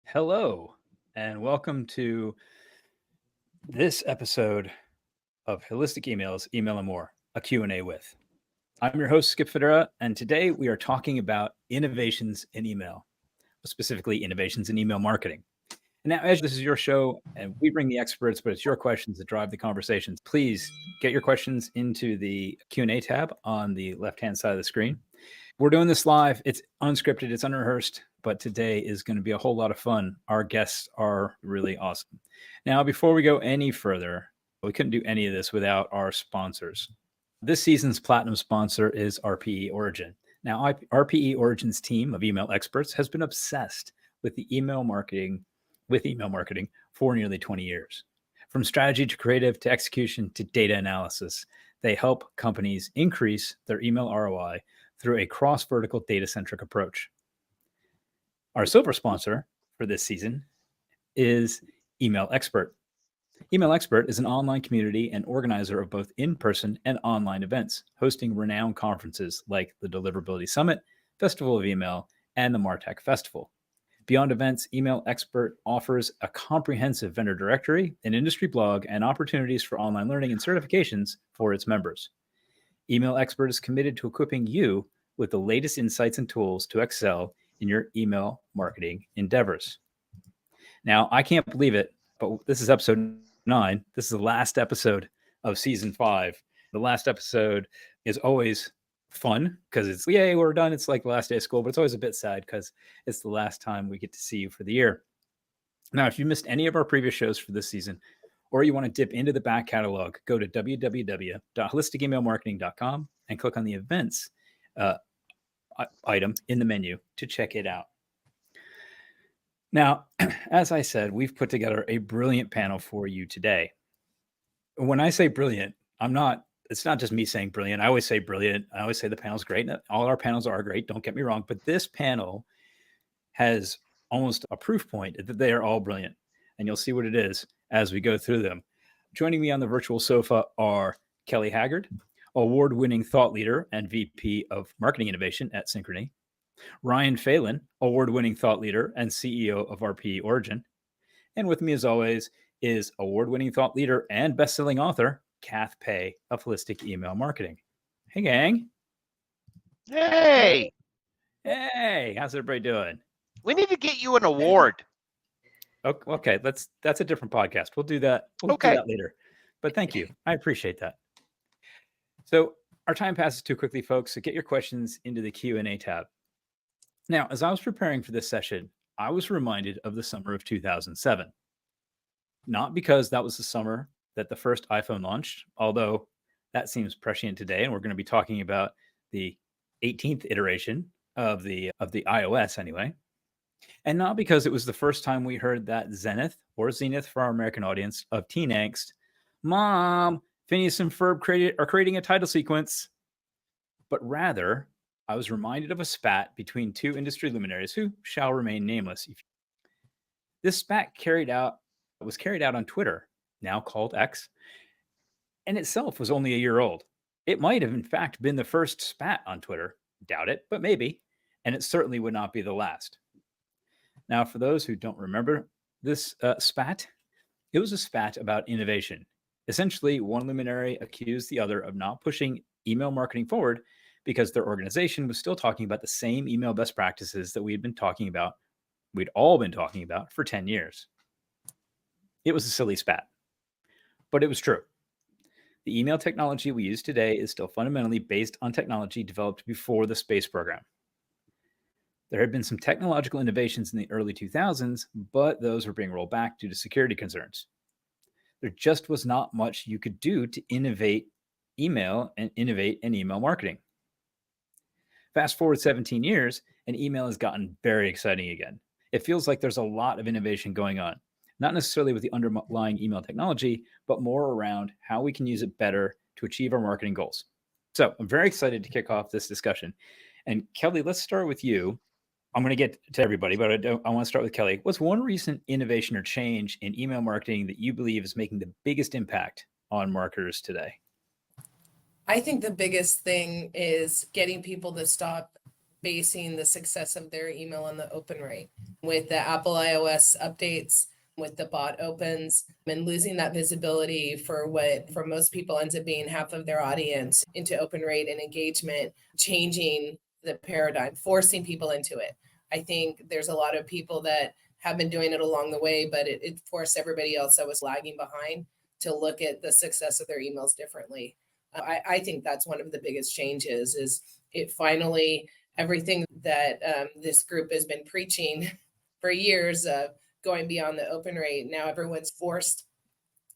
Hello, and welcome to this episode of Holistic Emails, Email and More, a Q&A with. I'm your host, Skip Federa, and today we are talking about innovations in email, specifically innovations in email marketing. And now, as this is your show, and we bring the experts, but it's your questions that drive the conversations. Please get your questions into the Q&A tab on the left-hand side of the screen. We're doing this live. It's unscripted, it's unrehearsed, but today is going to be a whole lot of fun. Our guests are really awesome. Now, before we go any further, we couldn't do any of this without our sponsors. This season's platinum sponsor is RPE Origin. Now, RPE Origin's team of email experts has been obsessed with email marketing for nearly 20 years. From strategy to creative to execution to data analysis, they help companies increase their email ROI through a cross-vertical data-centric approach. Our silver sponsor for this season is Email Expert. Email Expert is an online community and organizer of both in-person and online events, hosting renowned conferences like the Deliverability Summit, Festival of Email, and the Martech Festival. Beyond events, Email Expert offers a comprehensive vendor directory, an industry blog, and opportunities for online learning and certifications for its members. Email Expert is committed to equipping you with the latest insights and tools to excel in your email marketing endeavors. Now, I can't believe it, but this is episode 9. This is the last episode of season 5. The last episode is always fun because it's, yay, we're done. It's like the last day of school, but it's always a bit sad because it's the last time we get to see you for the year. Now, if you missed any of our previous shows for this season, or you want to dip into the back catalog, go to www.holisticemailmarketing.com and click on the events item in the menu to check it out. Now, as I said, we've put together a brilliant panel for you today. When I say brilliant, it's not just me saying brilliant. I always say brilliant. I always say the panel's great. All our panels are great. Don't get me wrong. But this panel has almost a proof point that they are all brilliant. And you'll see what it is as we go through them. Joining me on the virtual sofa are Kelly Haggard, award-winning thought leader and VP of Marketing Innovation at Synchrony; Ryan Phelan, award-winning thought leader and CEO of RPE Origin; and with me, as always, is award-winning thought leader and best-selling author, Kath Pay of Holistic Email Marketing. Hey, gang. Hey! Hey, how's everybody doing? We need to get you an award. Okay, that's a different podcast. We'll do that. We'll do that later. But thank you. I appreciate that. So our time passes too quickly, folks. So get your questions into the Q&A tab. Now, as I was preparing for this session, I was reminded of the summer of 2007. Not because that was the summer that the first iPhone launched, although that seems prescient today, and we're going to be talking about the 18th iteration of the iOS anyway. And not because it was the first time we heard that zenith for our American audience of teen angst. Mom, Phineas and Ferb are creating a title sequence. But rather, I was reminded of a spat between two industry luminaries who shall remain nameless. This spat was carried out on Twitter, now called X, and itself was only a year old. It might have, in fact, been the first spat on Twitter. Doubt it, but maybe. And it certainly would not be the last. Now, for those who don't remember this spat, it was a spat about innovation. Essentially, one luminary accused the other of not pushing email marketing forward because their organization was still talking about the same email best practices that we'd all been talking about for 10 years. It was a silly spat, but it was true. The email technology we use today is still fundamentally based on technology developed before the space program. There had been some technological innovations in the early 2000s, but those were being rolled back due to security concerns. There just was not much you could do to innovate email and innovate in email marketing. Fast forward 17 years, and email has gotten very exciting again. It feels like there's a lot of innovation going on, not necessarily with the underlying email technology, but more around how we can use it better to achieve our marketing goals. So I'm very excited to kick off this discussion. And Kelly, let's start with you. I'm going to get to everybody, but I want to start with Kelly. What's one recent innovation or change in email marketing that you believe is making the biggest impact on marketers today? I think the biggest thing is getting people to stop basing the success of their email on the open rate. With the Apple iOS updates, with the bot opens, and losing that visibility for what for most people ends up being half of their audience into open rate and engagement, changing the paradigm, forcing people into it. I think there's a lot of people that have been doing it along the way, but it forced everybody else that was lagging behind to look at the success of their emails differently. I think that's one of the biggest changes is it finally, everything that this group has been preaching for years of going beyond the open rate, now everyone's forced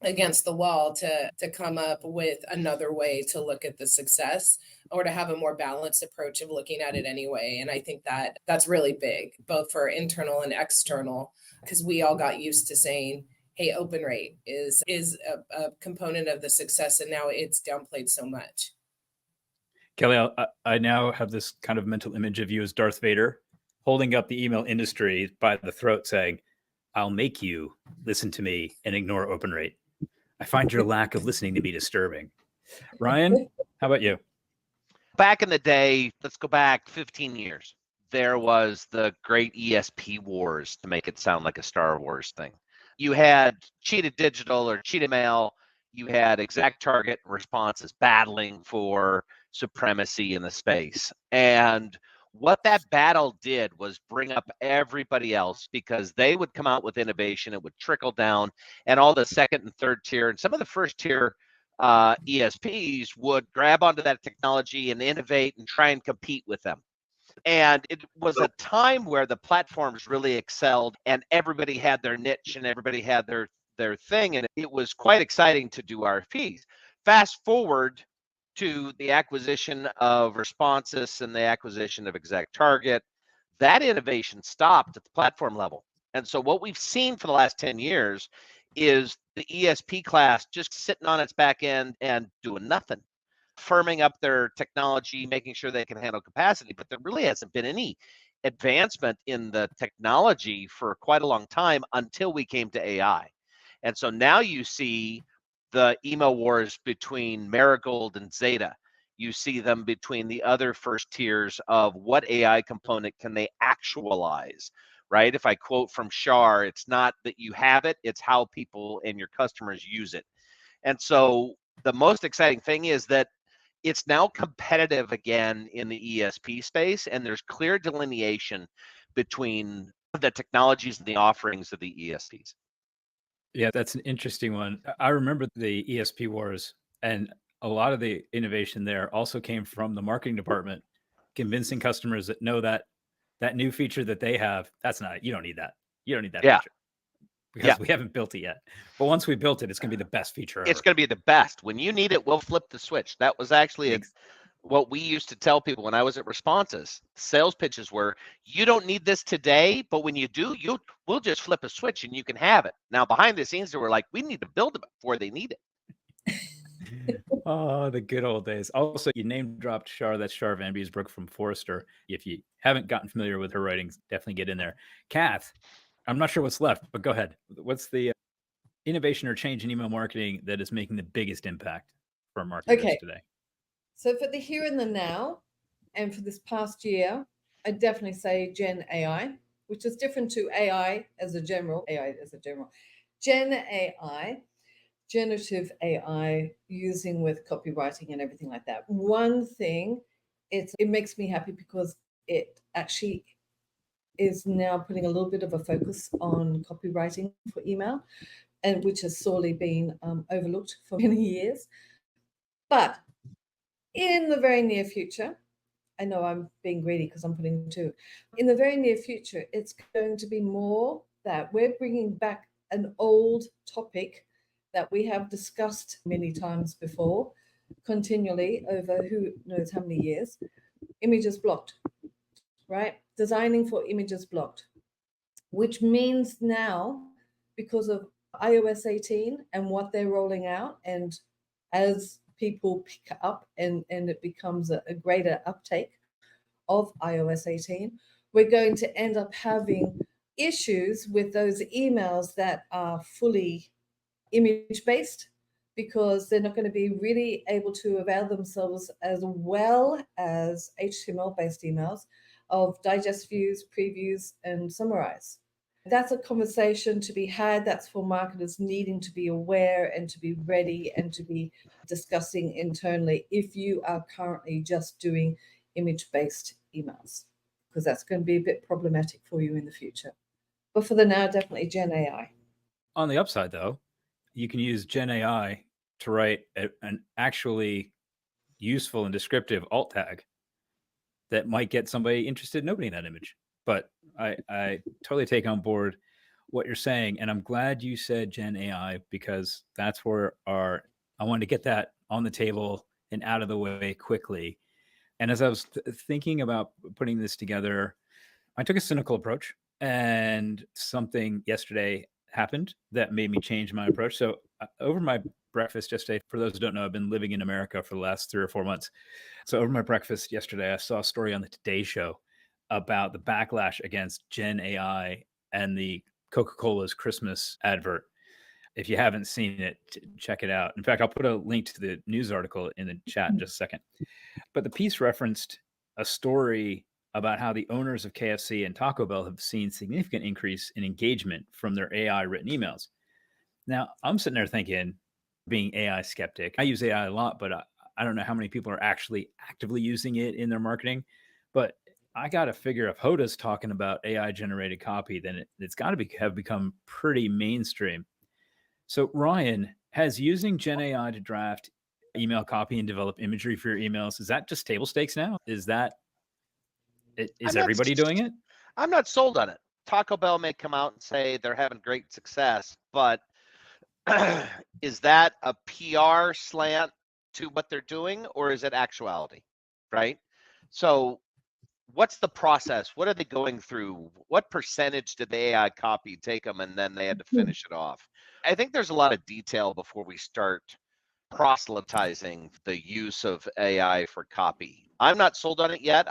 against the wall to come up with another way to look at the success or to have a more balanced approach of looking at it anyway. And I think that that's really big, both for internal and external, because we all got used to saying, hey, open rate is a component of the success, and now it's downplayed so much. Kelly, I now have this kind of mental image of you as Darth Vader holding up the email industry by the throat saying, I'll make you listen to me and ignore open rate. I find your lack of listening to be disturbing. Ryan, how about you? Back in the day, let's go back 15 years. There was the great ESP wars, to make it sound like a Star Wars thing. You had cheated digital or cheated mail. You had exact target responses battling for supremacy in the space. And what that battle did was bring up everybody else because they would come out with innovation. It would trickle down, and all the second and third tier and some of the first tier ESPs would grab onto that technology and innovate and try and compete with them. And it was a time where the platforms really excelled and everybody had their niche and everybody had their thing. And it was quite exciting to do RFPs. Fast forward to the acquisition of Responsis and the acquisition of Exact Target, that innovation stopped at the platform level. And so what we've seen for the last 10 years is the ESP class just sitting on its back end and doing nothing, firming up their technology, making sure they can handle capacity. But there really hasn't been any advancement in the technology for quite a long time until we came to AI. And so now you see the email wars between Marigold and Zeta. You see them between the other first tiers of what AI component can they actualize, right? If I quote from Shar, it's not that you have it, it's how people and your customers use it. And so the most exciting thing is that it's now competitive again in the ESP space, and there's clear delineation between the technologies and the offerings of the ESPs. Yeah, that's an interesting one. I remember the ESP wars, and a lot of the innovation there also came from the marketing department, convincing customers that no, that new feature that they have, that's not, you don't need that. You don't need that feature because we haven't built it yet. But once we built it, it's going to be the best feature ever. It's going to be the best. When you need it, we'll flip the switch. That was actually what we used to tell people when I was at Responses. Sales pitches were, you don't need this today, but when you do, we'll just flip a switch and you can have it. Now, behind the scenes, they were like, we need to build it before they need it. Oh, the good old days. Also, you name dropped Shar. That's Shar Van Beesbrook from Forrester. If you haven't gotten familiar with her writings, definitely get in there. Kath, I'm not sure what's left, but go ahead. What's the innovation or change in email marketing that is making the biggest impact for marketers today? So for the here and the now, and for this past year, I'd definitely say Gen AI, which is different to AI as a general. Gen AI, generative AI, using with copywriting and everything like that. One thing, it makes me happy because it actually is now putting a little bit of a focus on copywriting for email, and which has sorely been overlooked for many years. But in the very near future, I know I'm being greedy because I'm putting two. In the very near future, it's going to be more that we're bringing back an old topic that we have discussed many times before, continually over who knows how many years. Images blocked, right? Designing for images blocked, which means now, because of iOS 18 and what they're rolling out, and as people pick up and it becomes a greater uptake of iOS 18, we're going to end up having issues with those emails that are fully image-based, because they're not going to be really able to avail themselves as well as HTML-based emails of digest views, previews, and summarize. That's a conversation to be had. That's for marketers needing to be aware and to be ready and to be discussing internally if you are currently just doing image-based emails, because that's going to be a bit problematic for you in the future. But for the now, definitely Gen AI. On the upside, though, you can use Gen AI to write an actually useful and descriptive alt tag that might get somebody interested in opening that image. But I totally take on board what you're saying, and I'm glad you said Gen AI, because that's where I wanted to get that on the table and out of the way quickly. And as I was thinking about putting this together, I took a cynical approach, and something yesterday happened that made me change my approach. So over my breakfast yesterday, for those who don't know, I've been living in America for the last 3 or 4 months. So over my breakfast yesterday, I saw a story on the Today Show about the backlash against Gen AI and the Coca-Cola's Christmas advert. If you haven't seen it, check it out. In fact, I'll put a link to the news article in the chat in just a second. But the piece referenced a story about how the owners of KFC and Taco Bell have seen significant increase in engagement from their AI written emails. Now, I'm sitting there thinking, being AI skeptic, I use AI a lot, but I don't know how many people are actually actively using it in their marketing. But I got to figure if Hoda's talking about AI generated copy, then it's got to have become pretty mainstream. So, Ryan, has using Gen AI to draft email copy and develop imagery for your emails, is that just table stakes now? Is everybody doing it? I'm not sold on it. Taco Bell may come out and say they're having great success, but is that a PR slant to what they're doing, or is it actuality, right? So what's the process? What are they going through? What percentage did the AI copy take them and then they had to finish it off? I think there's a lot of detail before we start proselytizing the use of AI for copy. I'm not sold on it yet.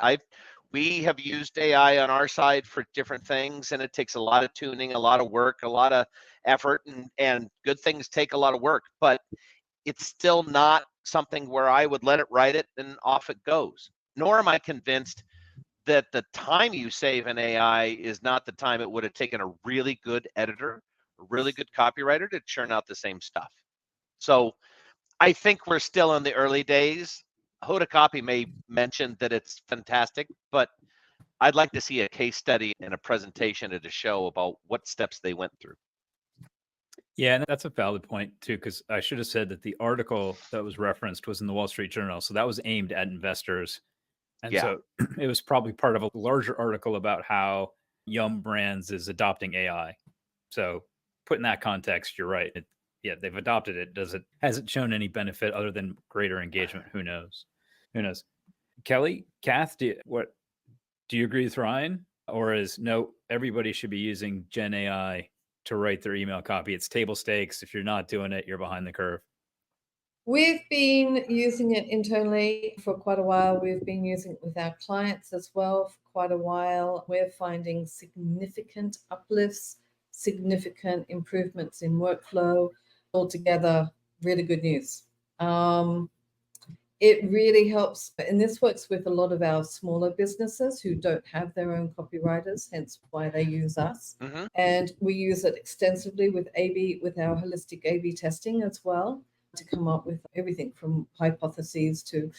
We have used AI on our side for different things, and it takes a lot of tuning, a lot of work, a lot of effort, and good things take a lot of work, but it's still not something where I would let it write it and off it goes. Nor am I convinced that the time you save in AI is not the time it would have taken a really good editor, a really good copywriter to churn out the same stuff. So I think we're still in the early days. Hoda Copy may mention that it's fantastic, but I'd like to see a case study and a presentation at a show about what steps they went through. Yeah, and that's a valid point too, because I should have said that the article that was referenced was in the Wall Street Journal. So that was aimed at investors. And so it was probably part of a larger article about how Yum Brands is adopting AI. So put in that context, you're right. They've adopted it. Has it shown any benefit other than greater engagement? Who knows? Kelly, Kath, do you agree with Ryan? Or no, everybody should be using Gen AI to write their email copy? It's table stakes. If you're not doing it, you're behind the curve. We've been using it internally for quite a while. We've been using it with our clients as well for quite a while. We're finding significant uplifts, significant improvements in workflow. Altogether, really good news. It really helps, and this works with a lot of our smaller businesses who don't have their own copywriters, hence why they use us. Mm-hmm. And we use it extensively with our holistic A/B testing as well, to come up with everything from hypotheses to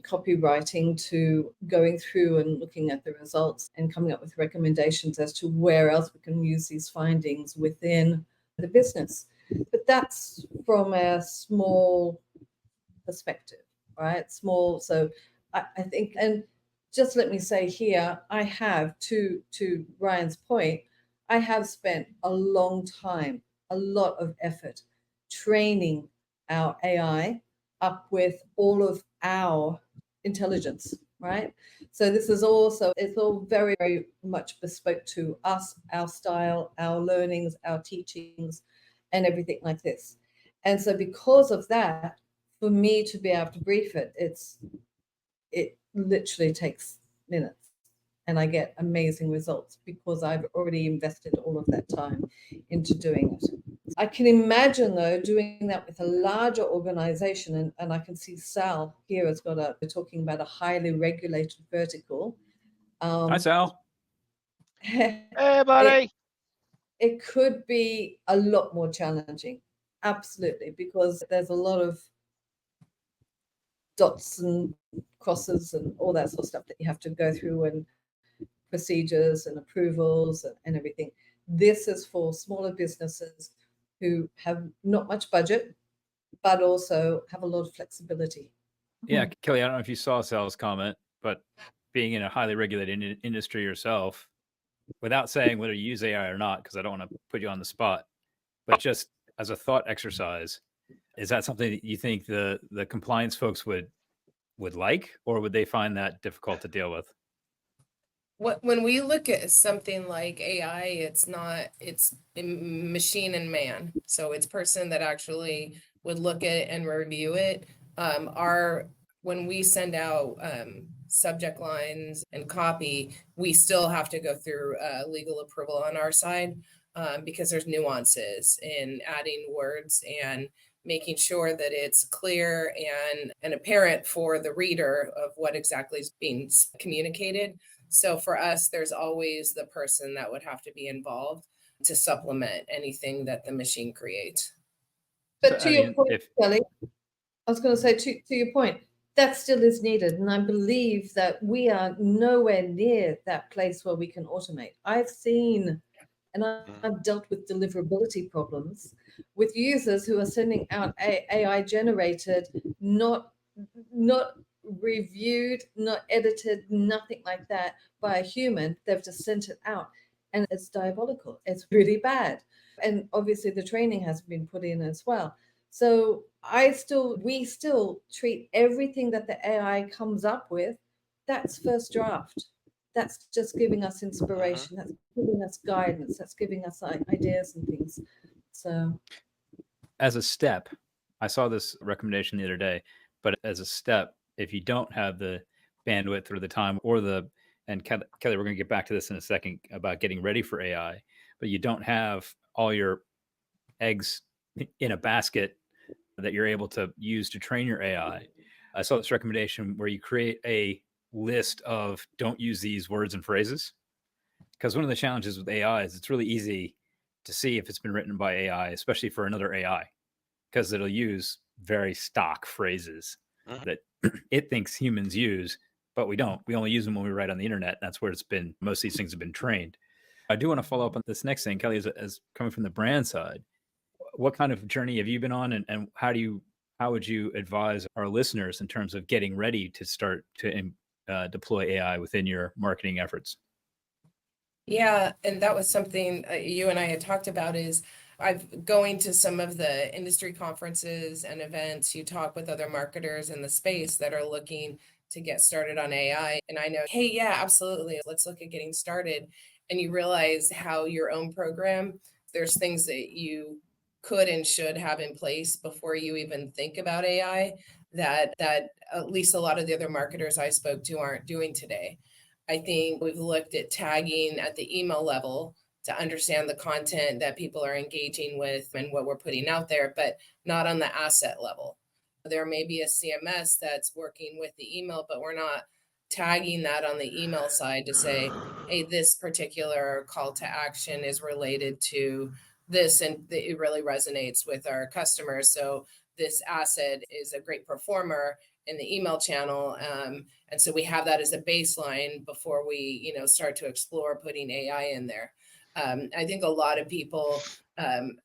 copywriting to going through and looking at the results and coming up with recommendations as to where else we can use these findings within the business. But that's from a small perspective, right? Small. So I think, and just let me say here, I have, to Ryan's point, I have spent a long time, a lot of effort training our AI up with all of our intelligence, right? So this is also, it's all very, very much bespoke to us, our style, our learnings, our teachings, and everything like this. And so because of that, for me to be able to brief it, it literally takes minutes. And I get amazing results because I've already invested all of that time into doing it. I can imagine, though, doing that with a larger organization, and I can see Sal here has got we're talking about a highly regulated vertical. Hi, Sal. Hey, buddy. It could be a lot more challenging. Absolutely, because there's a lot of dots and crosses and all that sort of stuff that you have to go through, and procedures and approvals and everything. This is for smaller businesses who have not much budget, but also have a lot of flexibility. Yeah, Kelly, I don't know if you saw Sal's comment, but being in a highly regulated industry yourself, without saying whether you use AI or not, because I don't want to put you on the spot, but just as a thought exercise, is that something that you think the compliance folks would like, or would they find that difficult to deal with? When we look at something like AI, it's machine and man. So it's person that actually would look at it and review it. When we send out subject lines and copy, we still have to go through legal approval on our side, because there's nuances in adding words and making sure that it's clear and apparent for the reader of what exactly is being communicated. So for us, there's always the person that would have to be involved to supplement anything that the machine creates. But to your point, Kelly, I was going to say to your point, that still is needed. And I believe that we are nowhere near that place where we can automate. I've seen, and I've dealt with deliverability problems with users who are sending out AI generated, not reviewed, not edited, nothing like that by a human. They've just sent it out, and it's diabolical. It's really bad. And obviously the training has been put in as well. So we still treat everything that the AI comes up with, that's first draft. That's just giving us inspiration. That's giving us guidance. That's giving us ideas and things. So as a step, I saw this recommendation the other day, but as a step, if you don't have the bandwidth or the time and Kelly, we're going to get back to this in a second about getting ready for AI, but you don't have all your eggs in a basket that you're able to use to train your AI. I saw this recommendation where you create a list of don't use these words and phrases. Because one of the challenges with AI is it's really easy to see if it's been written by AI, especially for another AI, because it'll use very stock phrases that it thinks humans use, but we don't. We only use them when we write on the internet. That's where most of these things have been trained. I do want to follow up on this next thing, Kelly, as coming from the brand side. What kind of journey have you been on, and how would you advise our listeners in terms of getting ready to start to deploy AI within your marketing efforts? Yeah, and that was something you and I had talked about. Is I've going to some of the industry conferences and events. You talk with other marketers in the space that are looking to get started on AI, and I know, hey, yeah, absolutely, let's look at getting started. And you realize how your own program, there's things that you could and should have in place before you even think about AI that at least a lot of the other marketers I spoke to aren't doing today. I think we've looked at tagging at the email level to understand the content that people are engaging with and what we're putting out there, but not on the asset level. There may be a CMS that's working with the email, but we're not tagging that on the email side to say, hey, this particular call to action is related to this, and it really resonates with our customers. So this asset is a great performer in the email channel. And so we have that as a baseline before we, start to explore putting AI in there. I think a lot of people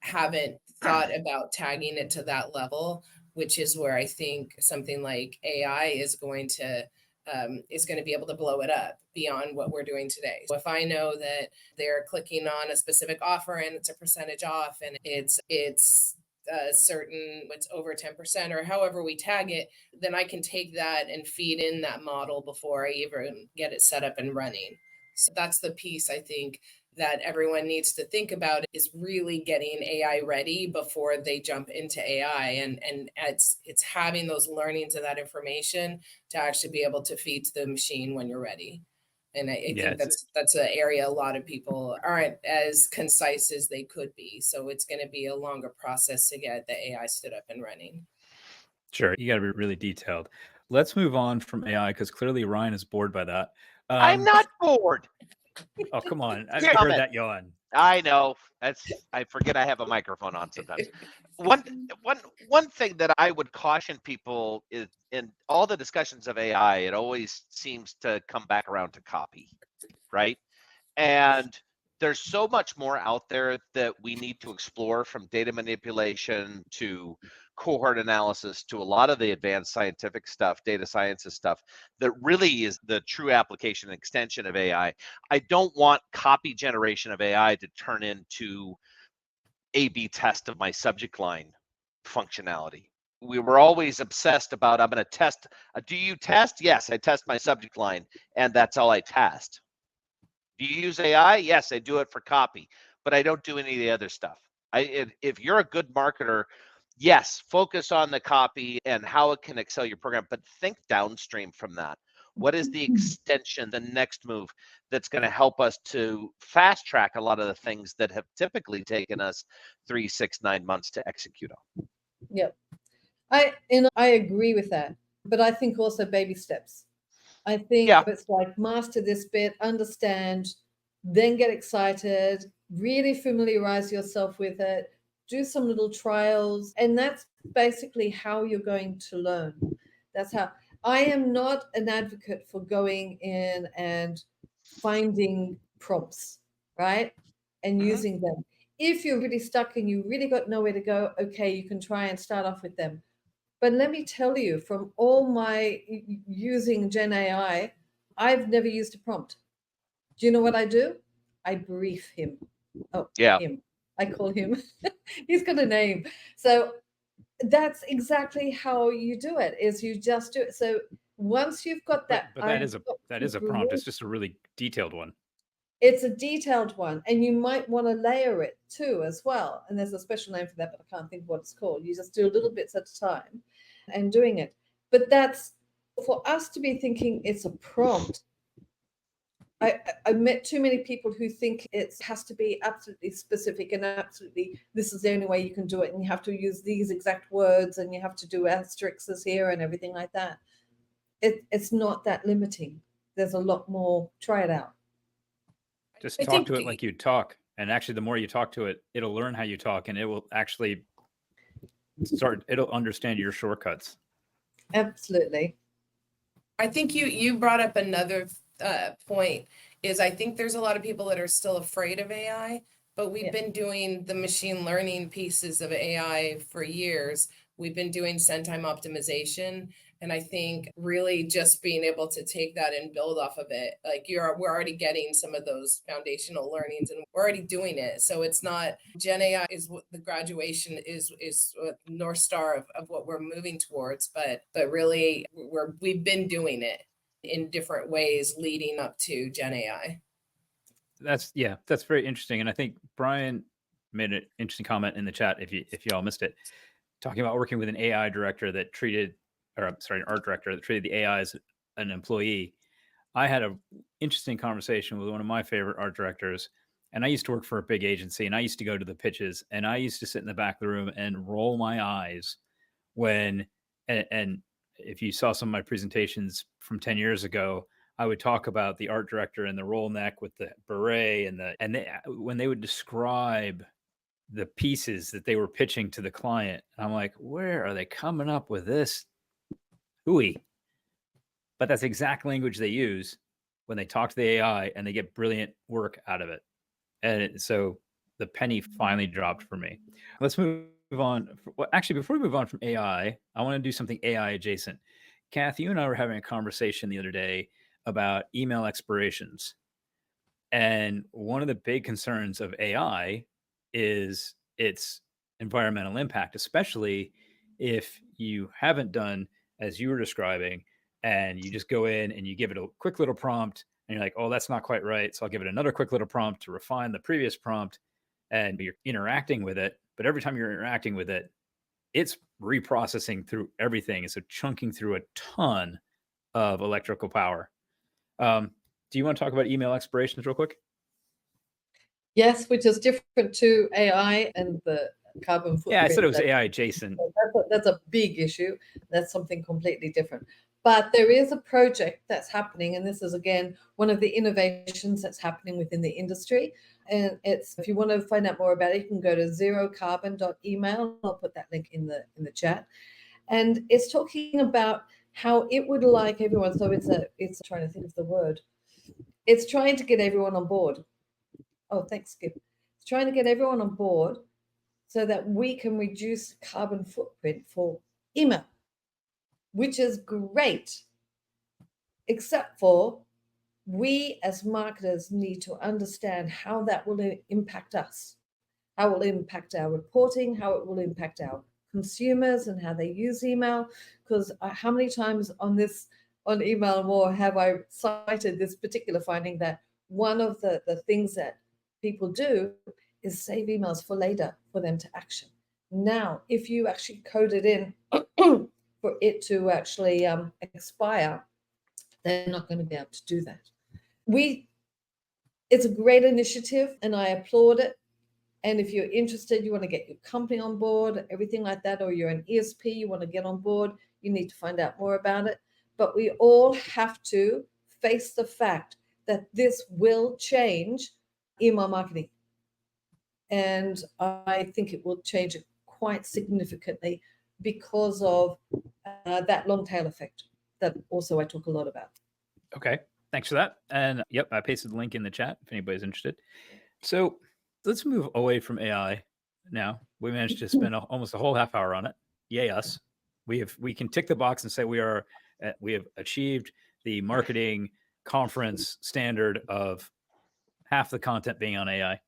haven't thought about tagging it to that level, which is where I think something like AI is going to be able to blow it up beyond what we're doing today. So if I know that they're clicking on a specific offer and it's a percentage off and it's it's over 10% or however we tag it, then I can take that and feed in that model before I even get it set up and running. So that's the piece I think that everyone needs to think about, is really getting AI ready before they jump into AI. And it's having those learnings of that information to actually be able to feed to the machine when you're ready. And I think that's an area a lot of people aren't as concise as they could be. So it's going to be a longer process to get the AI stood up and running. Sure. You got to be really detailed. let's move on from AI because clearly Ryan is bored by that. I'm not bored. Oh, come on. I Damn heard it. that yawn. I know. I forget I have a microphone on sometimes. One thing that I would caution people is in all the discussions of AI, it always seems to come back around to copy, right? And there's so much more out there that we need to explore, from data manipulation to cohort analysis to a lot of the advanced scientific stuff, data sciences stuff, that really is the true application and extension of AI. I don't want copy generation of AI to turn into A/B test of my subject line functionality. We were always obsessed about, I'm going to test. Do you test? Yes, I test my subject line, and that's all I test. Do you use AI? Yes, I do it for copy, but I don't do any of the other stuff. If you're a good marketer, yes, focus on the copy and how it can excel your program, but think downstream from that. What is the extension, the next move that's going to help us to fast track a lot of the things that have typically taken us 3, 6, 9 months to execute on? Yep. I agree with that, but I think also baby steps. I think it's like master this bit, understand, then get excited, really familiarize yourself with it, do some little trials, and that's basically how you're going to learn. That's how. I am not an advocate for going in and finding prompts, right? And using them. If you're really stuck and you really got nowhere to go, okay, you can try and start off with them. But let me tell you, from all my using Gen AI, I've never used a prompt. Do you know what I do? I brief him. Oh, yeah. Him. I call him. He's got a name. So that's exactly how you do it, is you just do it. So once you've got that. But that is a prompt. It's just a really detailed one. It's a detailed one, and you might want to layer it too as well. And there's a special name for that, but I can't think of what it's called. You just do little bits at a time and doing it. But that's for us to be thinking it's a prompt. I met too many people who think it has to be absolutely specific and absolutely this is the only way you can do it, and you have to use these exact words and you have to do asterisks here and everything like that. It's not that limiting. There's a lot more. Try it out. Just talk to it like you talk. And actually, the more you talk to it, it'll learn how you talk, and it will actually it'll understand your shortcuts. Absolutely. I think you brought up another point, is I think there's a lot of people that are still afraid of AI, but we've been doing the machine learning pieces of AI for years. We've been doing send time optimization. And I think really just being able to take that and build off of it, like we're already getting some of those foundational learnings and we're already doing it. So it's not Gen AI is what the graduation is North Star of what we're moving towards, but really we've been doing it in different ways leading up to Gen AI. That's very interesting. And I think Brian made an interesting comment in the chat, if you all missed it, talking about working with an AI director that treated an art director that treated the AI as an employee. I had an interesting conversation with one of my favorite art directors, and I used to work for a big agency, and I used to go to the pitches, and I used to sit in the back of the room and roll my eyes when, and if you saw some of my presentations from 10 years ago, I would talk about the art director and the roll neck with the beret when they would describe the pieces that they were pitching to the client. I'm like, where are they coming up with this? Hooey. But that's exact language they use when they talk to the AI, and they get brilliant work out of it. And so the penny finally dropped for me. Let's move on. Well, actually, before we move on from AI, I want to do something AI adjacent. Kath, you and I were having a conversation the other day about email expirations. And one of the big concerns of AI is its environmental impact, especially if you haven't done as you were describing, and you just go in and you give it a quick little prompt and you're like, oh, that's not quite right. So I'll give it another quick little prompt to refine the previous prompt, and you're interacting with it. But every time you're interacting with it, it's reprocessing through everything. So chunking through a ton of electrical power. Do you want to talk about email expirations real quick? Yes, which is different to AI and the carbon footprint. Yeah, I said it was AI adjacent. That's a big issue. That's something completely different. But there is a project that's happening, and this is again one of the innovations that's happening within the industry. And it's, if you want to find out more about it, you can go to zerocarbon.email. I'll put that link in the chat. And it's talking about how it would like everyone. So it's trying to think of the word. It's trying to get everyone on board. Oh, thanks, Skip. It's trying to get everyone on board so that we can reduce carbon footprint for email, which is great, except for we as marketers need to understand how that will impact us, how it will impact our reporting, how it will impact our consumers and how they use email. Because how many times on Email More have I cited this particular finding that one of the things that people do is save emails for later for them to action. Now, if you actually code it in for it to actually expire, they're not going to be able to do that. It's a great initiative and I applaud it. And if you're interested, you want to get your company on board, everything like that, or you're an ESP, you want to get on board, you need to find out more about it. But we all have to face the fact that this will change email marketing. And I think it will change it quite significantly because of that long tail effect that also I talk a lot about. Okay, thanks for that. And yep, I pasted the link in the chat if anybody's interested. So let's move away from AI now. We managed to spend almost a whole half hour on it. Yay us. We can tick the box and say we have achieved the marketing conference standard of half the content being on AI.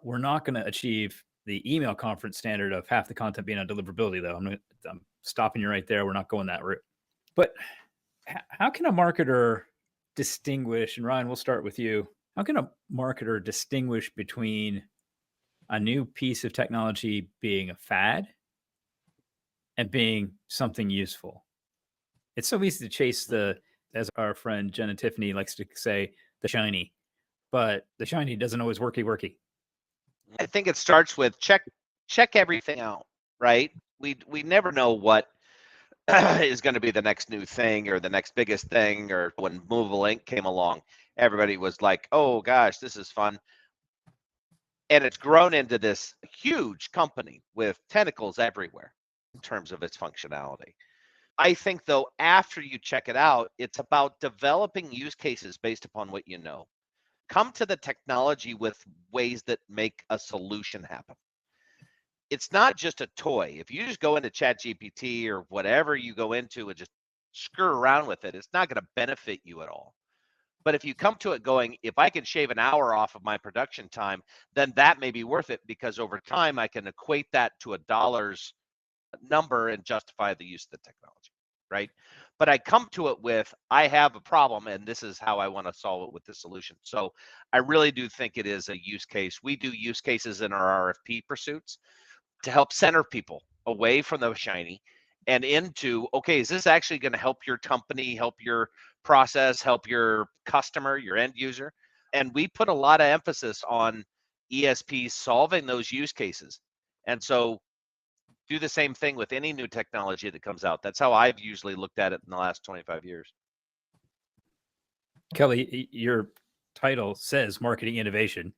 We're not going to achieve the email conference standard of half the content being on deliverability, though. I'm stopping you right there. We're not going that route. But how can a marketer distinguish, and Ryan, we'll start with you. How can a marketer distinguish between a new piece of technology being a fad and being something useful? It's so easy to chase as our friend Jen and Tiffany likes to say, the shiny, but the shiny doesn't always worky. I think it starts with check everything out, right? We never know what is going to be the next new thing or the next biggest thing. Or when Movable Ink came along, everybody was like, oh gosh, this is fun. And it's grown into this huge company with tentacles everywhere in terms of its functionality. I think, though, after you check it out, it's about developing use cases based upon what you know. Come to the technology with ways that make a solution happen. It's not just a toy. If you just go into ChatGPT or whatever you go into and just screw around with it, it's not going to benefit you at all. But if you come to it going, if I can shave an hour off of my production time, then that may be worth it, because over time I can equate that to a dollar's number and justify the use of the technology, right? But I come to it with, I have a problem and this is how I want to solve it with the solution. So I really do think it is a use case. We do use cases in our RFP pursuits to help center people away from the shiny and into, okay, is this actually going to help your company, help your process, help your customer, your end user? And we put a lot of emphasis on ESPs solving those use cases. And so do the same thing with any new technology that comes out. That's how I've usually looked at it in the last 25 years. Kelly, your title says marketing innovation.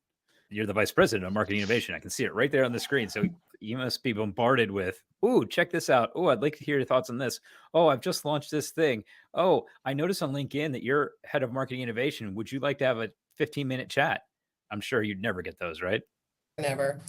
You're the vice president of marketing innovation. I can see it right there on the screen. So you must be bombarded with, ooh, check this out. Oh, I'd like to hear your thoughts on this. Oh, I've just launched this thing. Oh, I noticed on LinkedIn that you're head of marketing innovation. Would you like to have a 15-minute chat? I'm sure you'd never get those, right? Never.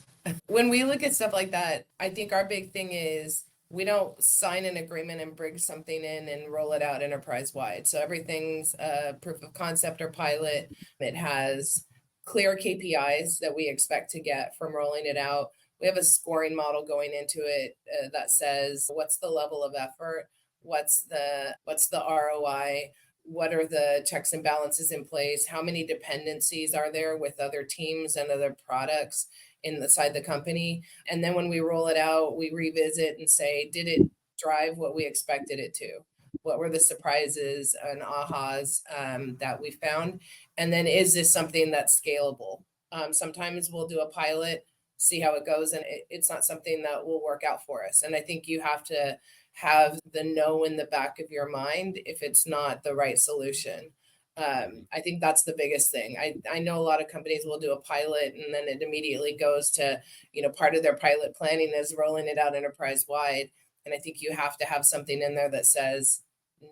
When we look at stuff like that, I think our big thing is we don't sign an agreement and bring something in and roll it out enterprise wide. So everything's a proof of concept or pilot. It has clear KPIs that we expect to get from rolling it out. We have a scoring model going into it that says, what's the level of effort? What's the ROI? What are the checks and balances in place? How many dependencies are there with other teams and other products inside the company? And then when we roll it out, we revisit and say, did it drive what we expected it to? What were the surprises and ahas that we found? And then is this something that's scalable? Sometimes we'll do a pilot, see how it goes, and it's not something that will work out for us. And I think you have to have the no in the back of your mind if it's not the right solution. I think that's the biggest thing. I know a lot of companies will do a pilot and then it immediately goes to, part of their pilot planning is rolling it out enterprise wide. And I think you have to have something in there that says,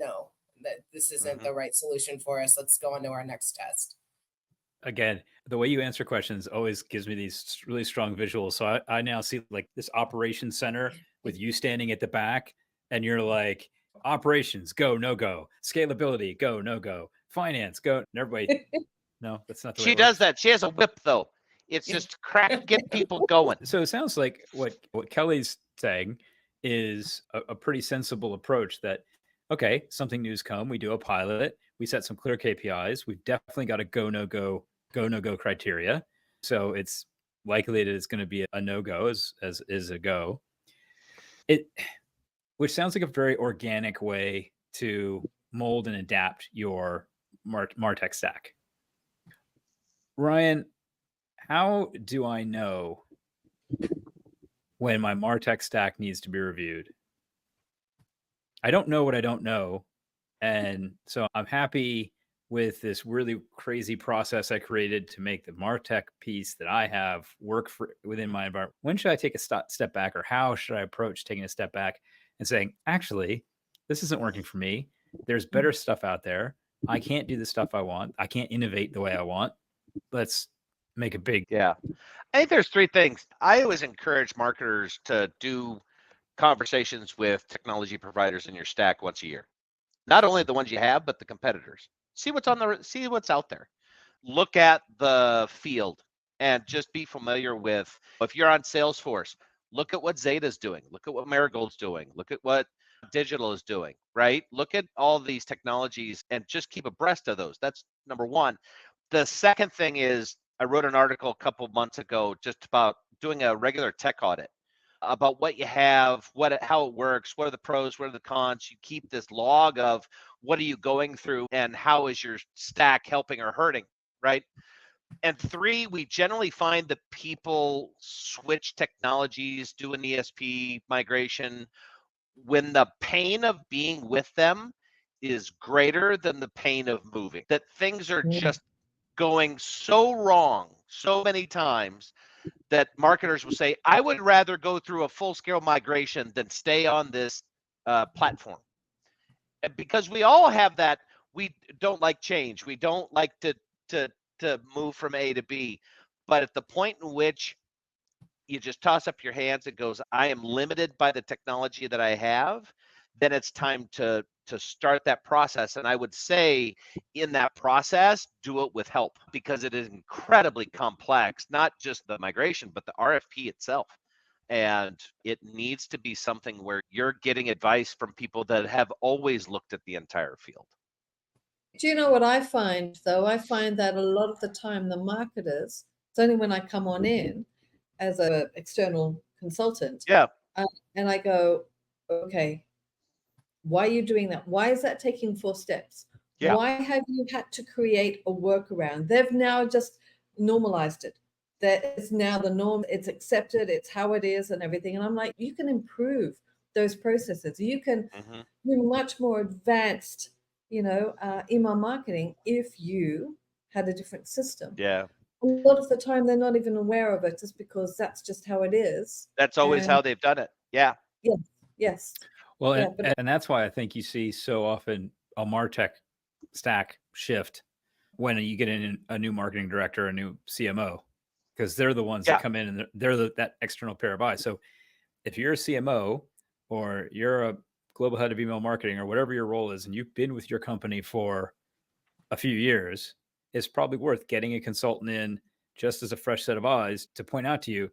no, that this isn't the right solution for us. Let's go on to our next test. Again, the way you answer questions always gives me these really strong visuals. So I now see like this operations center with you standing at the back, and you're like, operations, go, no go. Scalability, go, no go. Finance, go. And everybody, no, that's not the way She it does works. that. She has a whip, though. It's just get people going. So it sounds like what Kelly's saying is a pretty sensible approach that, okay, something new's come, we do a pilot, we set some clear KPIs, we've definitely got a go, no go criteria. So it's likely that it's going to be a no-go as is a go. Which sounds like a very organic way to mold and adapt your Martech stack. Ryan, how do I know when my Martech stack needs to be reviewed? I don't know what I don't know. And so I'm happy with this really crazy process I created to make the Martech piece that I have work within my environment. When should I take a step back, or how should I approach taking a step back and saying, actually, this isn't working for me. There's better stuff out there. I can't do the stuff I want. I can't innovate the way I want. Let's make a big. Yeah. I think there's three things. I always encourage marketers to do conversations with technology providers in your stack once a year. Not only the ones you have, but the competitors. See what's out there. Look at the field and just be familiar with, if you're on Salesforce, look at what Zeta's doing. Look at what Marigold's doing. Look at what digital is doing, right? Look at all these technologies and just keep abreast of those. That's number one. The second thing is, I wrote an article a couple months ago just about doing a regular tech audit about what you have, how it works, what are the pros, what are the cons. You keep this log of what are you going through and how is your stack helping or hurting, right? And three, we generally find that people switch technologies, do an ESP migration when the pain of being with them is greater than the pain of moving, that things are just going so wrong so many times that marketers will say, I would rather go through a full-scale migration than stay on this platform. And because we all have that, we don't like change. We don't like to move from A to B. But at the point in which you just toss up your hands and goes, I am limited by the technology that I have, then it's time to start that process. And I would say in that process, do it with help, because it is incredibly complex, not just the migration, but the RFP itself. And it needs to be something where you're getting advice from people that have always looked at the entire field. Do you know what I find, though? I find that a lot of the time the marketers, it's only when I come on in as an external consultant. Yeah. And I go, okay, why are you doing that? Why is that taking 4 steps? Yeah. Why have you had to create a workaround? They've now just normalized it. That is now the norm. It's accepted. It's how it is and everything. And I'm like, you can improve those processes. You can be much more advanced, email marketing if you had a different system. Yeah. A lot of the time, they're not even aware of it just because that's just how it is. That's always how they've done it. Yeah. Yes. Well, Yeah, and that's why I think you see so often a Martech stack shift when you get in a new marketing director, a new CMO, because they're the ones that come in and they're that external pair of eyes. So if you're a CMO or you're a global head of email marketing or whatever your role is, and you've been with your company for a few years, it's probably worth getting a consultant in just as a fresh set of eyes to point out to you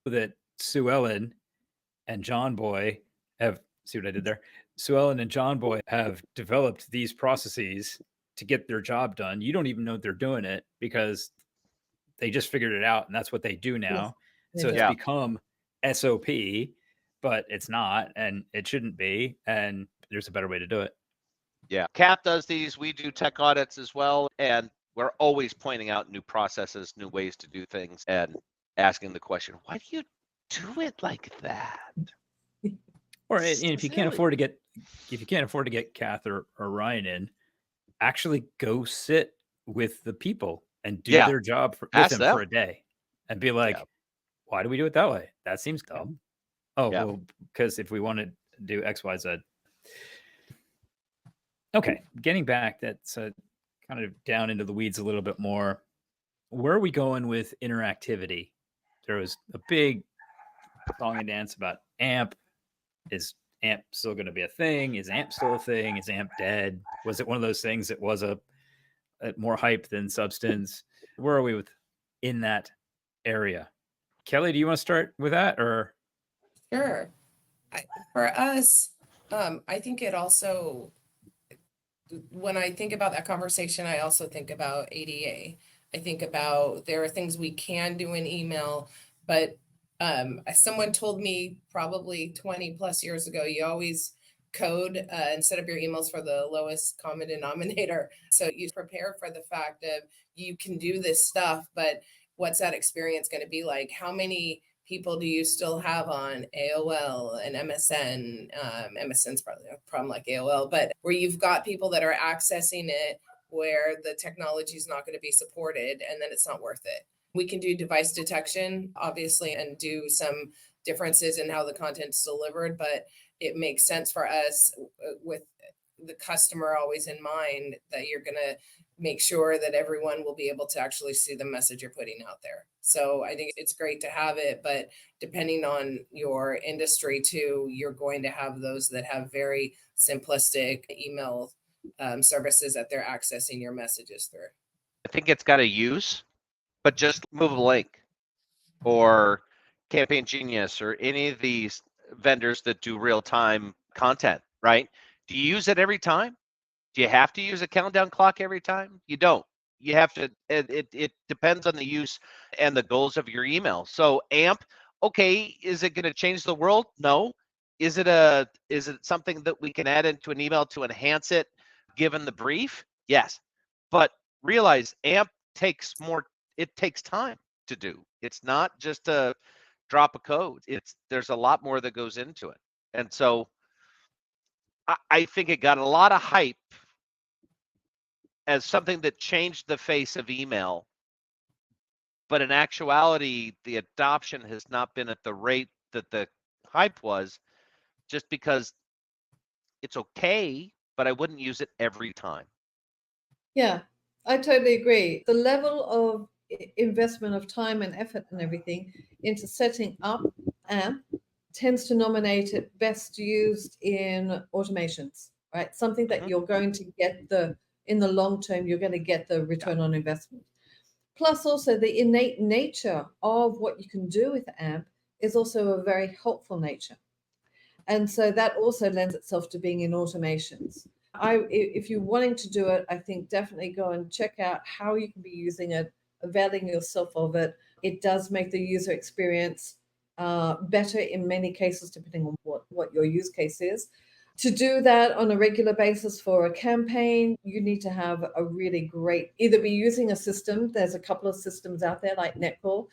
that Sue Ellen and John Boy have, see what I did there? Sue Ellen and John Boy have developed these processes to get their job done. You don't even know they're doing it because they just figured it out and that's what they do now. Yes. So it's become SOP, but it's not, and it shouldn't be. And there's a better way to do it. Yeah. CAP does these. We do tech audits as well. And we're always pointing out new processes, new ways to do things, and asking the question, why do you do it like that? Or and if you can't Sincerely. afford to get Kath or Ryan in, actually go sit with the people and do Yeah. their job with Ask them for them. a day and be Yeah. like, why do we do it that way? That seems dumb. Oh, Yeah. well, because if we want to do X, Y, Z. Okay, getting back, that's kind of down into the weeds a little bit more. Where are we going with interactivity? There was a big song and dance about AMP. Is AMP still going to be a thing? Is AMP still a thing? Is AMP dead? Was it one of those things that was a more hype than substance? Where are we with in that area? Kelly, do you want to start with that, or? Sure. For us, I think it also, when I think about that conversation, I also think about ADA. I think about there are things we can do in email, but someone told me probably 20 plus years ago, you always code and set up your emails for the lowest common denominator. So you prepare for the fact of you can do this stuff, but what's that experience going to be like? How many people do you still have on AOL and MSN? MSN's probably a problem like AOL, but where you've got people that are accessing it where the technology is not going to be supported, and then it's not worth it. We can do device detection, obviously, and do some differences in how the content's delivered, but it makes sense for us with the customer always in mind that you're going to make sure that everyone will be able to actually see the message you're putting out there. So I think it's great to have it, but depending on your industry too, you're going to have those that have very simplistic email services that they're accessing your messages through. I think it's got a use, but just move a link, or Campaign Genius, or any of these vendors that do real-time content, right? Do you use it every time? Do you have to use a countdown clock every time? You don't. You have to, it depends on the use and the goals of your email. So AMP, okay, is it going to change the world? No. Is it something that we can add into an email to enhance it given the brief? Yes. But realize AMP takes time to do. It's not just a drop a code. There's a lot more that goes into it. And so I think it got a lot of hype as something that changed the face of email. But in actuality, the adoption has not been at the rate that the hype was, just because it's okay, but I wouldn't use it every time. Yeah, I totally agree. The level of investment of time and effort and everything into setting up AMP tends to nominate it best used in automations, right? Something that you're going to get in the long term, you're going to get the return on investment. Plus also the innate nature of what you can do with AMP is also a very helpful nature. And so that also lends itself to being in automations. If you're wanting to do it, I think definitely go and check out how you can be using it, availing yourself of it. It does make the user experience better in many cases, depending on what your use case is. To do that on a regular basis for a campaign, you need to have a really great, either be using a system. There's a couple of systems out there like Netcall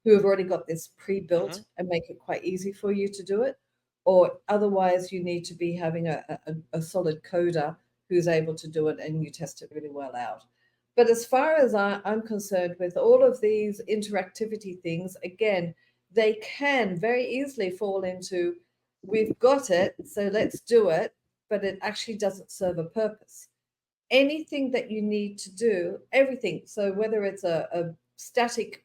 who have already got this pre-built and make it quite easy for you to do it. Or otherwise you need to be having a solid coder who's able to do it and you test it really well out. But as far as I'm concerned with all of these interactivity things, again, they can very easily fall into, we've got it, so let's do it, but it actually doesn't serve a purpose. Anything that you need to do, everything, so whether it's a static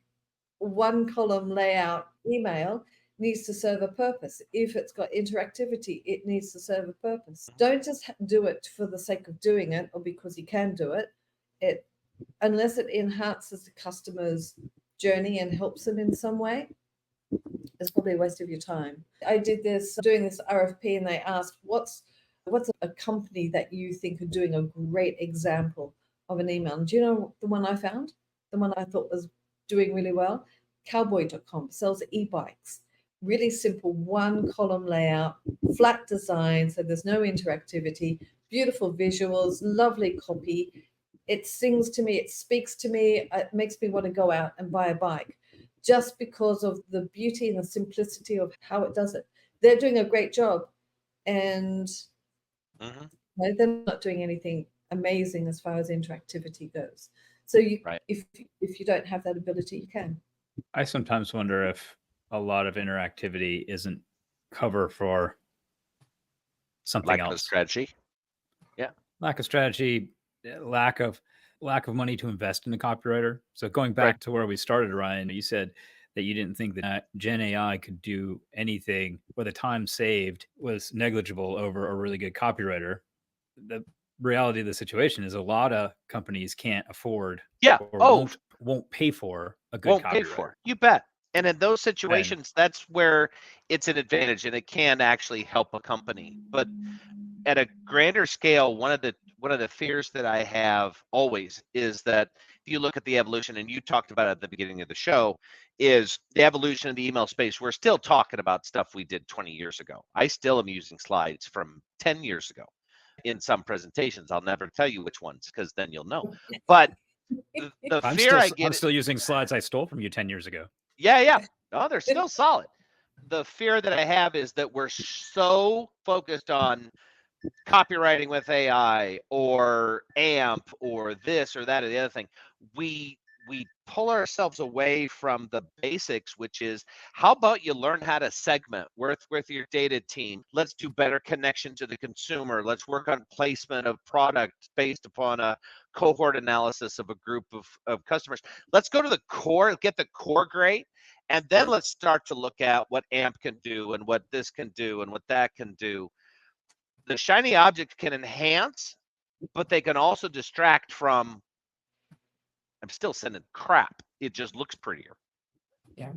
one column layout email, needs to serve a purpose. If it's got interactivity, it needs to serve a purpose. Don't just do it for the sake of doing it or because you can do it. Unless it enhances the customer's journey and helps them in some way, it's probably a waste of your time. I did doing this RFP, and they asked, what's a company that you think are doing a great example of an email? And do you know the one I found? The one I thought was doing really well? Cowboy.com sells e-bikes. Really simple one column layout, flat design, so there's no interactivity, beautiful visuals, lovely copy. It sings to me, it speaks to me, it makes me want to go out and buy a bike just because of the beauty and the simplicity of how it does it. They're doing a great job. and they're not doing anything amazing as far as interactivity goes. So if you don't have that ability, you can. I sometimes wonder if a lot of interactivity isn't cover for something else. Lack of strategy. Yeah. Lack of strategy, lack of money to invest in a copywriter. So going back to where we started, Ryan, you said that you didn't think that Gen AI could do anything, or the time saved was negligible over a really good copywriter. The reality of the situation is a lot of companies can't afford or won't pay for a good copywriter. You bet. And in those situations, that's where it's an advantage and it can actually help a company. But at a grander scale, one of the fears that I have always is that if you look at the evolution, and you talked about it at the beginning of the show, is the evolution of the email space. We're still talking about stuff we did 20 years ago. I still am using slides from 10 years ago in some presentations. I'll never tell you which ones because then you'll know. But the fear I'm still using slides I stole from you 10 years ago. Yeah. Oh, they're still solid. The fear that I have is that we're so focused on copywriting with AI or AMP or this or that or the other thing. We pull ourselves away from the basics, which is how about you learn how to segment with your data team. Let's do better connection to the consumer. Let's work on placement of product based upon a cohort analysis of a group of customers. Let's go to the core, get the core great, and then let's start to look at what AMP can do and what this can do and what that can do. The shiny object can enhance, but they can also distract from, I'm still sending crap. It just looks prettier. Yeah.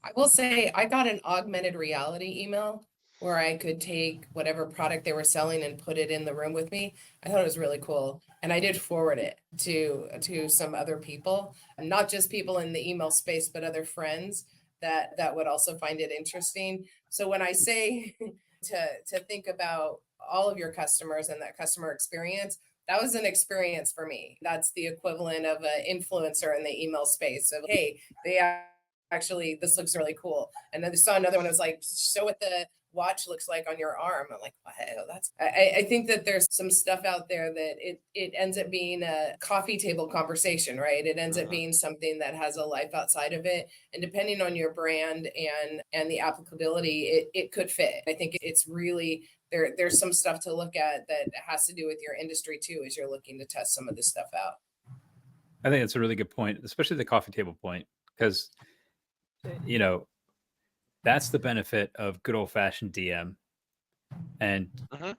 I will say I got an augmented reality email where I could take whatever product they were selling and put it in the room with me. I thought it was really cool. And I did forward it to some other people, not just people in the email space, but other friends that would also find it interesting. So when I say to think about all of your customers and that customer experience, that was an experience for me. That's the equivalent of an influencer in the email space. So, hey, they actually, this looks really cool. And then I saw another one. I was like, show what the watch looks like on your arm. I'm like, wow, that's. I think that there's some stuff out there that it ends up being a coffee table conversation, right? It ends up being something that has a life outside of it, and depending on your brand and the applicability, it could fit. I think it's really. There's some stuff to look at that has to do with your industry too, as you're looking to test some of this stuff out. I think that's a really good point, especially the coffee table point, because, that's the benefit of good old fashioned DM. And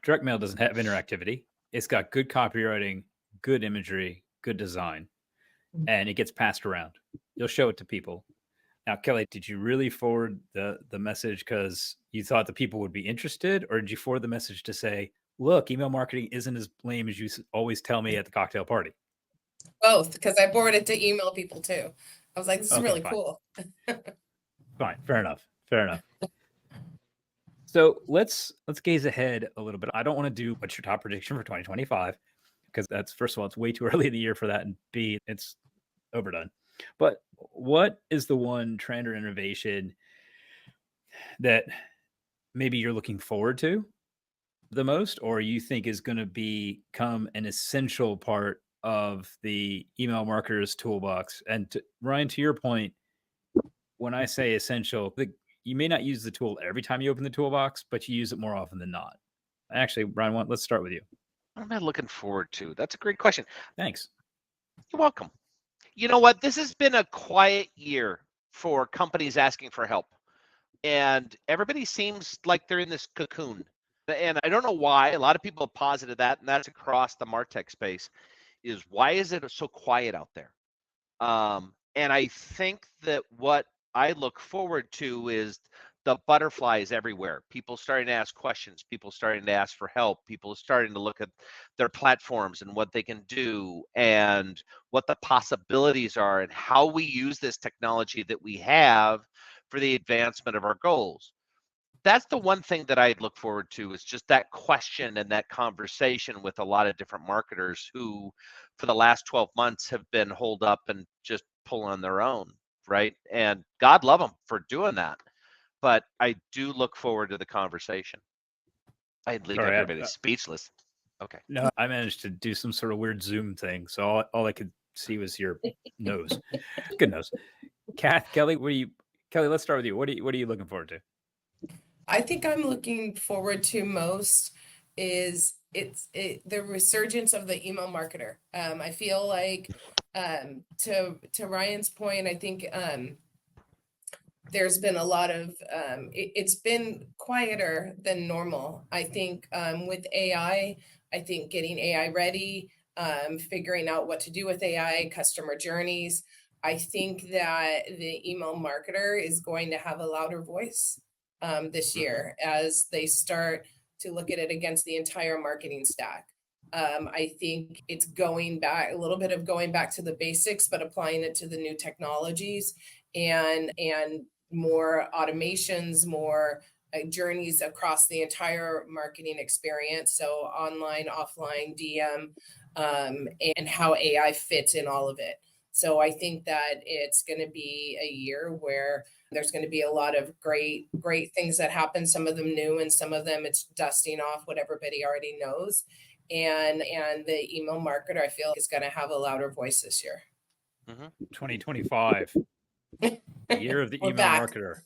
direct mail doesn't have interactivity. It's got good copywriting, good imagery, good design, and it gets passed around. You'll show it to people. Now, Kelly, did you really forward the message because you thought the people would be interested, or did you forward the message to say, look, email marketing isn't as lame as you always tell me at the cocktail party? Both, because I forwarded it to email people too. I was like, this is really cool. Fine. Fair enough. So let's gaze ahead a little bit. I don't want to do what's your top prediction for 2025, because that's, first of all, it's way too early in the year for that, and B, it's overdone. But what is the one trend or innovation that maybe you're looking forward to the most, or you think is going to become an essential part of the email marketer's toolbox? And Ryan, to your point, when I say essential, you may not use the tool every time you open the toolbox, but you use it more often than not. Actually, Ryan, let's start with you. What am I looking forward to? That's a great question. Thanks. You're welcome. You know what? This has been a quiet year for companies asking for help. And everybody seems like they're in this cocoon. And I don't know why. A lot of people have posited that, and that's across the Martech space, is why is it so quiet out there? And I think that what I look forward to is the butterflies everywhere. People starting to ask questions, people starting to ask for help, people starting to look at their platforms and what they can do and what the possibilities are and how we use this technology that we have for the advancement of our goals. That's the one thing that I look forward to, is just that question and that conversation with a lot of different marketers who for the last 12 months have been holed up and just pulling on their own, right? And God love them for doing that. But I do look forward to the conversation. I'd leave Sorry, everybody speechless. Okay. No, I managed to do some sort of weird Zoom thing, so all I could see was your nose. Good nose. Kath, Kelly, Kelly, let's start with you. What are you looking forward to? I think I'm looking forward to most is the resurgence of the email marketer. I feel like to Ryan's point, I think there's been a lot of it's been quieter than normal. I think with AI, I think getting AI ready, figuring out what to do with AI, customer journeys. I think that the email marketer is going to have a louder voice this year as they start to look at it against the entire marketing stack. I think it's going back a little bit of going back to the basics, but applying it to the new technologies and more automations, more journeys across the entire marketing experience. So online, offline, DM, and how AI fits in all of it. So I think that it's going to be a year where there's going to be a lot of great things that happen. Some of them new, and some of them it's dusting off what everybody already knows. And the email marketer, I feel, is going to have a louder voice this year. 2025, the year of the We're email back. marketer.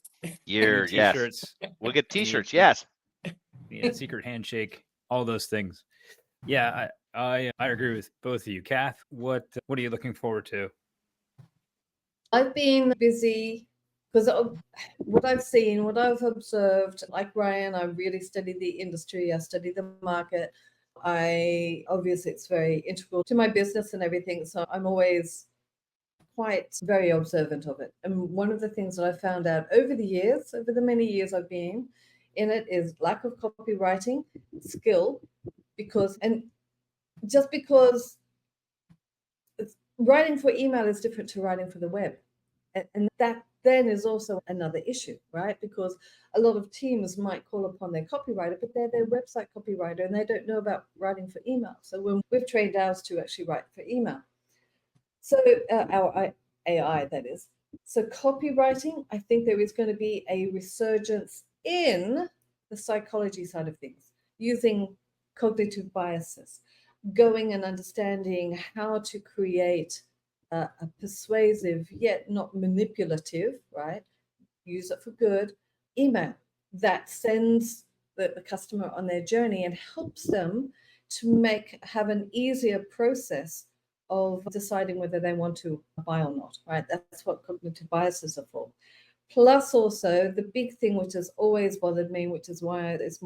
Year, T-shirts. yes. We'll get T-shirts. Yes. Secret handshake, all those things. Yeah, I agree with both of you. Kath, what are you looking forward to? I've been busy because what I've seen, what I've observed, like Ryan, I really study the industry, I study the market. Obviously it's very integral to my business and everything. So I'm always quite very observant of it. And one of the things that I found out over the many years I've been in it is lack of copywriting skill, because writing for email is different to writing for the web. And that then is also another issue, right? Because a lot of teams might call upon their copywriter, but they're their website copywriter and they don't know about writing for email. So when we've trained ours to actually write for email. So our AI, that is. So copywriting, I think there is going to be a resurgence in the psychology side of things, using cognitive biases, going and understanding how to create a persuasive yet not manipulative, right? Use it for good email that sends the customer on their journey and helps them to have an easier process of deciding whether they want to buy or not, right? That's what cognitive biases are for. Plus also the big thing which has always bothered me, which is why it's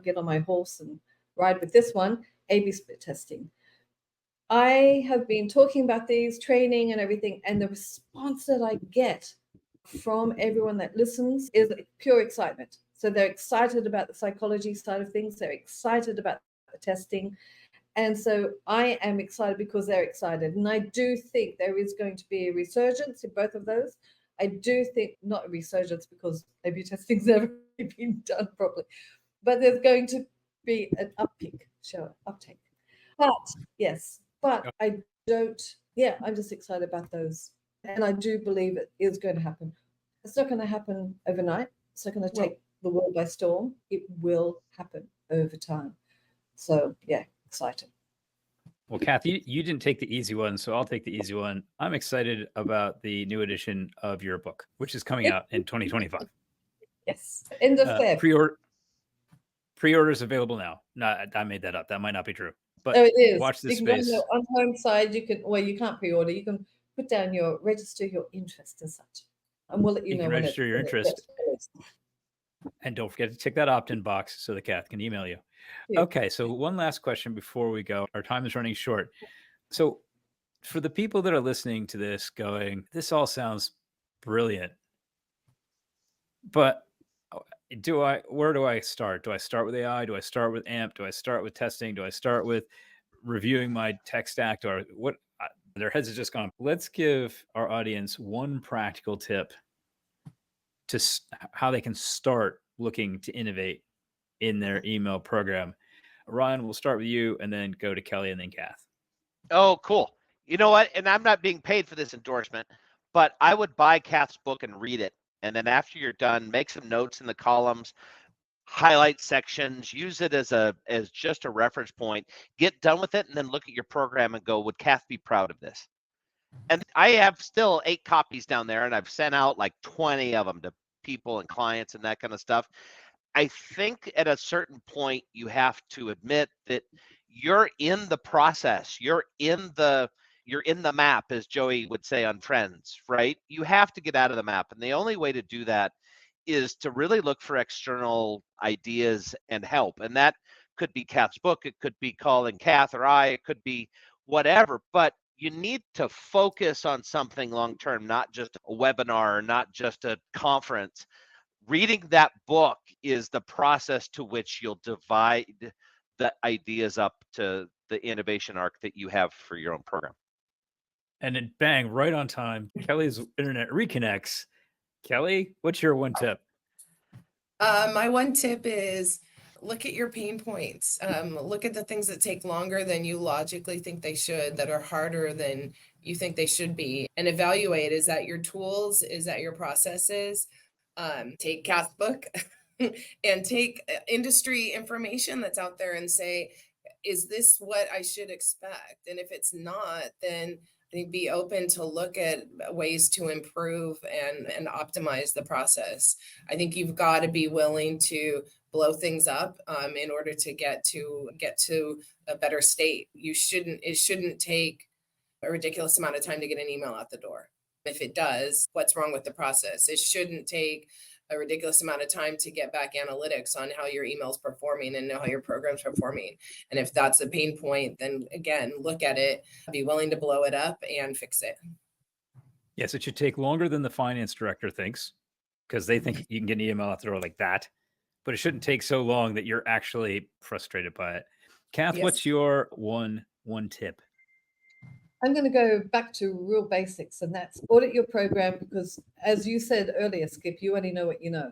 get on my horse and ride with this one, A/B split testing. I have been talking about these training and everything, and the response that I get from everyone that listens is pure excitement. So they're excited about the psychology side of things. They're excited about the testing. And so I am excited because they're excited. And I do think there is going to be a resurgence in both of those. I do think not a resurgence because A/B testing's never been done properly, but there's going to be an uptake. But yes, I don't, I'm just excited about those. And I do believe it is going to happen. It's not going to happen overnight. It's not going to take the world by storm. It will happen over time. So yeah, excited. Well, Kath, you didn't take the easy one, so I'll take the easy one. I'm excited about the new edition of your book, which is coming out in 2025. Yes, end of Feb. Pre-orders available now. No, I made that up. That might not be true. But it is. Watch this you can space. Go on the home side, you can't pre-order. You can put down register your interest and such. And we'll let you know can when register your interest. And don't forget to tick that opt-in box so the Kath can email you. Yeah. Okay, so one last question before we go. Our time is running short. So for the people that are listening to this going, this all sounds brilliant, but where do I start? Do I start with AI? Do I start with AMP? Do I start with testing? Do I start with reviewing my tech stack? Their heads have just gone. Let's give our audience one practical tip to how they can start looking to innovate in their email program. Ryan, we'll start with you and then go to Kelly and then Kath. Oh, cool. You know what? And I'm not being paid for this endorsement, but I would buy Kath's book and read it. And then after you're done, make some notes in the columns. highlight sections, use it as just a reference point, get done with it, and then look at your program and go, would Kath be proud of this? And I have still 8 copies down there, and I've sent out like 20 of them to people and clients and that kind of stuff. I think at a certain point, you have to admit that you're in the process. You're in the map, as Joey would say on Friends, right? You have to get out of the map. And the only way to do that is to really look for external ideas and help. And that could be Kath's book. It could be calling Kath or I. It could be whatever. But you need to focus on something long-term, not just a webinar, not just a conference. Reading that book is the process to which you'll divide the ideas up to the innovation arc that you have for your own program. And then bang, right on time, Kelly's internet reconnects. Kelly, what's your one tip? My one tip is look at your pain points. Look at the things that take longer than you logically think they should, that are harder than you think they should be, and evaluate, is that your tools, is that your processes? Take Kath's book and take industry information that's out there and say, is this what I should expect? And if it's not, then I think be open to look at ways to improve and optimize the process. I think you've got to be willing to blow things up in order to get to a better state. It shouldn't take a ridiculous amount of time to get an email out the door. If it does, what's wrong with the process? It shouldn't take a ridiculous amount of time to get back analytics on how your email's performing and know how your program's performing. And if that's a pain point, then again, look at it, be willing to blow it up and fix it. Yes, it should take longer than the finance director thinks, because they think you can get an email out the door like that. But it shouldn't take so long that you're actually frustrated by it. Kath, Yes. What's your one tip? I'm going to go back to real basics, and that's audit your program, because as you said earlier, Skip, you only know what you know.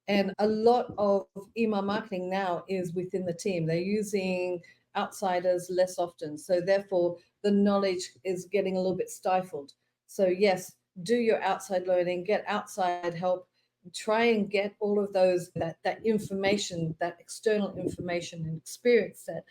And a lot of email marketing now is within the team. They're using outsiders less often. So therefore, the knowledge is getting a little bit stifled. So yes, do your outside learning, get outside help, try and get all of those, that information, that external information and experience that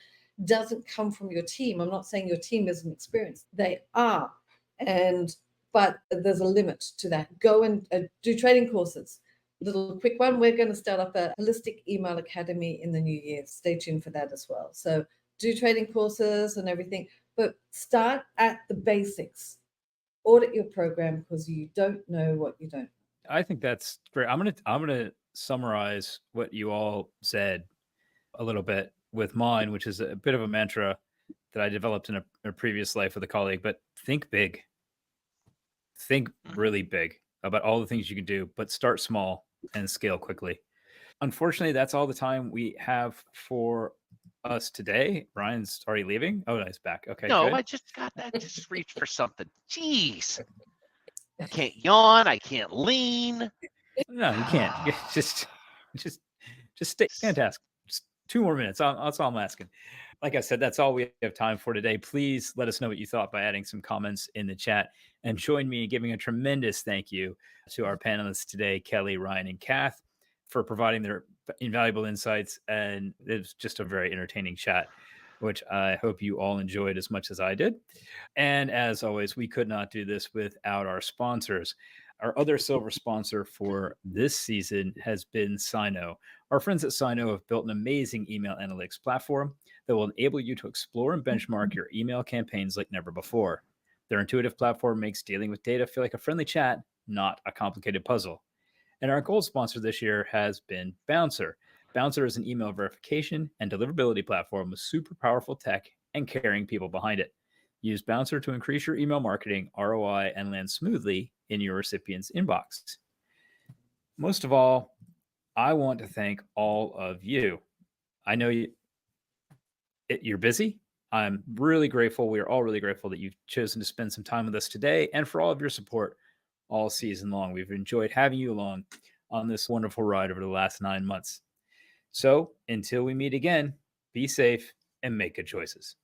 doesn't come from your team. I'm not saying your team isn't experienced. They are. But there's a limit to that. Go and do training courses. Little quick one. We're going to start up a holistic email academy in the new year. Stay tuned for that as well. So do training courses and everything, but start at the basics. Audit your program, because you don't know what you don't. I think that's great. I'm gonna summarize what you all said a little bit with mine, which is a bit of a mantra that I developed in a previous life with a colleague. But think big. Think really big about all the things you can do, but start small and scale quickly. Unfortunately, that's all the time we have for us today. Brian's already leaving. Oh, no, he's back. Okay, No, good. I just reached for something. Jeez. I can't yawn. I can't lean. No, you can't. Just stay. Fantastic. Just 2 more minutes. That's all I'm asking. Like I said, that's all we have time for today. Please let us know what you thought by adding some comments in the chat, and join me in giving a tremendous thank you to our panelists today, Kelly, Ryan, and Kath, for providing their invaluable insights. And it was just a very entertaining chat, which I hope you all enjoyed as much as I did. And as always, we could not do this without our sponsors. Our other silver sponsor for this season has been Sino. Our friends at Sino have built an amazing email analytics platform that will enable you to explore and benchmark your email campaigns like never before. Their intuitive platform makes dealing with data feel like a friendly chat, not a complicated puzzle. And our gold sponsor this year has been Bouncer. Bouncer is an email verification and deliverability platform with super powerful tech and caring people behind it. Use Bouncer to increase your email marketing ROI and land smoothly in your recipient's inbox. Most of all, I want to thank all of you. I know you're busy. I'm really grateful. We are all really grateful that you've chosen to spend some time with us today, and for all of your support all season long. We've enjoyed having you along on this wonderful ride over the last 9 months. So until we meet again, be safe and make good choices.